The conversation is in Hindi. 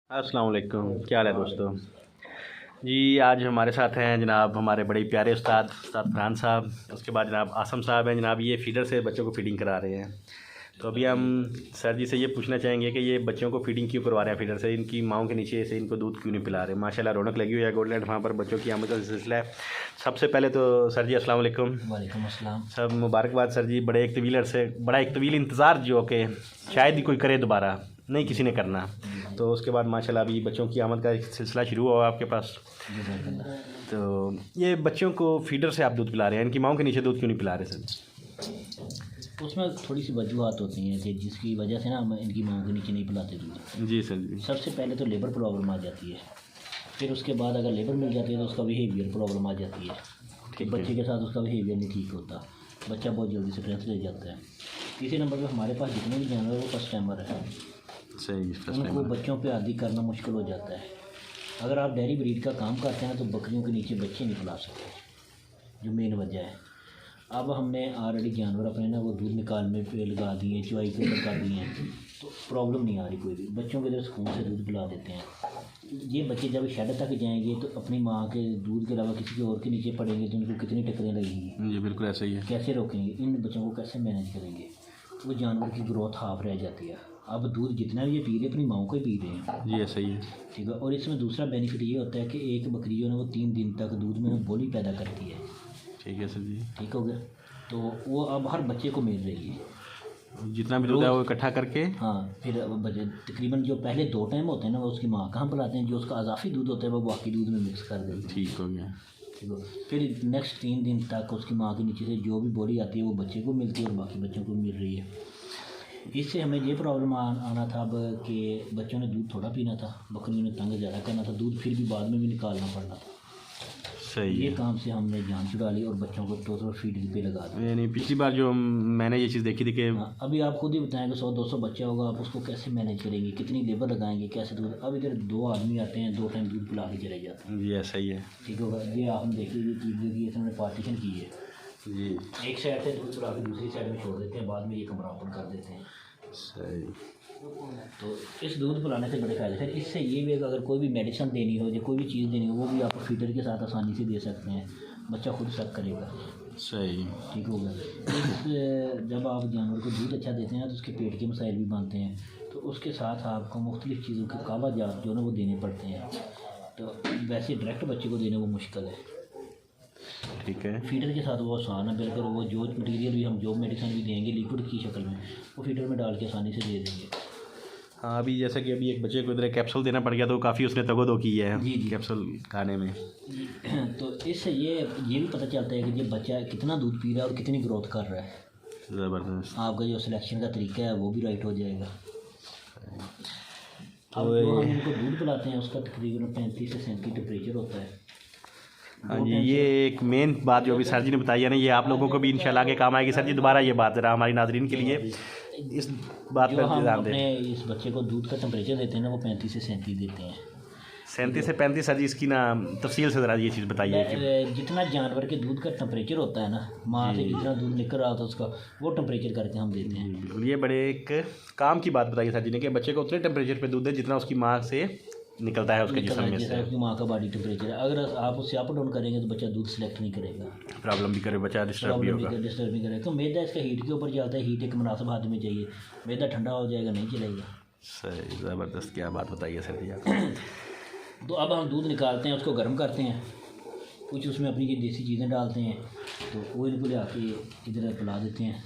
अस्सलाम वालेकुम, क्या हाल है दोस्तों। जी आज हमारे साथ हैं जनाब हमारे बड़े प्यारे उस्ताद उस्ताद फरहान साहब। उसके बाद जनाब आसम साहब हैं। जनाब ये फीडर से बच्चों को फीडिंग करा रहे हैं। तो अभी हम सर जी से ये पूछना चाहेंगे कि ये बच्चों को फीडिंग क्यों करवा रहे हैं फीडर से, इनकी माओं के नीचे से इनको दूध क्यों नहीं पिला रहे। माशाल्लाह रौनक लगी हुई है गोल्डलैंड वहाँ पर बच्चों की आमद का सिलसिला है। सबसे पहले तो सर जी अस्सलाम वालेकुम। वालेकुम अस्सलाम। सब मुबारकबाद सर जी, बड़े एक तवील अरसे बड़ा एक तवील इंतज़ार जो कि शायद ही कोई करे दोबारा, नहीं किसी ने करना। तो उसके बाद माशाल्लाह अभी बच्चों की आमद का एक सिलसिला शुरू हुआ आपके पास। तो ये बच्चों को फीडर से आप दूध पिला रहे हैं, इनकी माओं के नीचे दूध क्यों नहीं पिला रहे सर। उसमें थोड़ी सी वजूहत होती हैं कि जिसकी वजह से ना हम इनकी मांग के नीचे नहीं पिलाते दूध। जी सर जी। सबसे पहले तो लेबर प्रॉब्लम आ जाती है, फिर उसके बाद अगर लेबर मिल जाती है तो उसका बिहेवियर प्रॉब्लम आ जाती है कि बच्चे के साथ उसका बिहेवियर नहीं ठीक होता, बच्चा बहुत जल्दी से स्ट्रेंथ ले जाता है। तीसरे नंबर पर हमारे पास जितने भी जानवर हैं वो फर्स्ट टाइमर है, सही। उनको बच्चों पे आदी करना मुश्किल हो जाता है। अगर आप डेयरी ब्रीड का काम करते हैं तो बकरियों के नीचे बच्चे नहीं पिला सकते, जो मेन वजह है। अब हमने ऑलरेडी जानवर अपने ना वो दूध निकालने पे लगा दिए, चुवाई के ऊपर कर दिए हैं, तो प्रॉब्लम नहीं आ रही कोई भी। बच्चों के इधर सुकून से दूध पिला देते हैं। ये बच्चे जब शेड तक जाएंगे तो अपनी माँ के दूध के अलावा किसी के और के नीचे पड़ेंगे तो उनको कितनी टक्करें लगेंगी। जी बिल्कुल ऐसा ही है। कैसे रोकेंगे इन बच्चों को, कैसे मैनेज करेंगे। वो जानवर की ग्रोथ हाफ रह जाती है। अब दूध जितना भी ये पी रहे अपनी माओं को ही पी रहे हैं। जी ऐसा ही है। ठीक है। और इसमें दूसरा बेनिफिट ये होता है कि एक बकरी जो है वो 3 दिन तक दूध में बोली पैदा करती है। ठीक है सर जी। ठीक हो गया। तो वो अब हर बच्चे को मिल रही है, जितना भी दूध है वो इकट्ठा करके। हाँ। फिर तकरीबन जो पहले 2 टाइम होते हैं ना वो उसकी माँ कहाँ पिलाते हैं, जो उसका अजाफी दूध होता है वो बाकी दूध में मिक्स कर देते हैं। ठीक हो गया। ठीक हो। फिर नेक्स्ट 3 दिन तक उसकी माँ के नीचे से जो भी बोली आती है वो बच्चे को मिलती है और बाकी बच्चों को मिल रही है। इससे हमें ये प्रॉब्लम आना था अब कि बच्चों ने दूध थोड़ा पीना था, बकरियों ने तंग ज़्यादा करना था, दूध फिर भी बाद में भी निकालना पड़ना था। सही ये है। काम से हमने जान छुड़ा ली और बच्चों को टोटल फीडिंग पे लगा दिया। यानी पिछली बार जो मैंने ये चीज़ देखी थी कि हाँ, अभी आप खुद ही बताएंगे 100-200 बच्चा होगा, आप उसको कैसे मैनेज करेंगे, कितनी लेबर लगाएंगे, कैसे दूध। अब इधर 2 आदमी आते हैं, 2 टाइम दूध पिला के चले जाते हैं। जी ऐसा ही है। ठीक होगा। ये आप देखिए ये चीज़ की इसमें पार्टीशन की है, जी एक साइड से दूध पिला के दूसरी साइड में छोड़ देते हैं, बाद में ये कमरा ओपन कर देते हैं। सही। तो इस दूध पिलाने से बड़े फायदे। फिर इससे ये भी है कि अगर कोई भी मेडिसिन देनी हो या कोई भी चीज़ देनी हो वो भी आप फीडर के साथ आसानी से दे सकते हैं, बच्चा खुद सक करेगा। सही। ठीक हो गया। जब आप जानवर को दूध अच्छा देते हैं तो उसके पेट के मसाइल भी बनते हैं, तो उसके साथ आपको मुख्तलिफ़ चीज़ों के काला जात जो है ना वो देने पड़ते हैं। तो वैसे डायरेक्ट बच्चे को देने वो मुश्किल है। ठीक है। फीडर के साथ वो आसान है बिल्कुल। वो जो मटीरियल भी हम जो मेडिसिन भी देंगे लिक्विड की शक्ल में वो फीडर में डाल के आसानी से दे देंगे। हाँ अभी जैसे कि अभी एक बच्चे को इधर कैप्सूल देना पड़ गया तो काफ़ी उसने तगोदो की है। जी जी। कैप्सूल खाने में। तो इससे ये भी पता चलता है कि ये बच्चा कितना दूध पी रहा है और कितनी ग्रोथ कर रहा है। ज़बरदस्त। आपका जो सिलेक्शन का तरीका है वो भी राइट हो जाएगा। तो अब जो हम इनको दूध पिलाते हैं उसका तकरीबन 35 से 37 टेम्परेचर होता है। हाँ जी, ये एक मेन बात जो अभी सर जी ने बताई है ना, ये आप लोगों को भी इंशाल्लाह आगे काम आएगी। सर जी दोबारा ये बात ज़रा हमारी नाजरीन के लिए इस बात जो पर हम ध्यान दें। अपने इस बच्चे को दूध का टेम्परेचर देते हैं ना वो 35 से 37 देते हैं। 37 से 35 सर जी इसकी ना तफसील से ज़रा ये चीज़ बताइए कि जितना जानवर के दूध का टेम्परेचर होता है ना, माँ से जितना दूध निकल रहा होता है उसका वो टेम्परेचर करके हम देते हैं। बिल्कुल ये बड़े एक काम की बात बताई सर जी ने कि बच्चे को उतने टेम्परेचर पे दूध दे जितना उसकी माँ से निकलता है उसके जिस्म में जैसा से। उसकी माँ का बॉडी टेम्परेचर है। अगर आप उससे अप डाउन करेंगे तो बच्चा दूध सेलेक्ट नहीं करेगा, प्रॉब्लम भी करे, बच्चा डिस्टर्ब भी होगा। डिस्टर्ब नहीं करेगा। तो मैदा इसका हीट के ऊपर चलता है, हीट एक मुनासिब हाथ में चाहिए, मैदा ठंडा हो जाएगा नहीं चलेगा। सही, ज़बरदस्त, क्या बात बताइए सर जी आप। तो अब हम दूध निकालते हैं, उसको गर्म करते हैं, कुछ उसमें अपनी ये देसी चीज़ें डालते हैं, तो वो इनको ले आके इधर पिला देते हैं।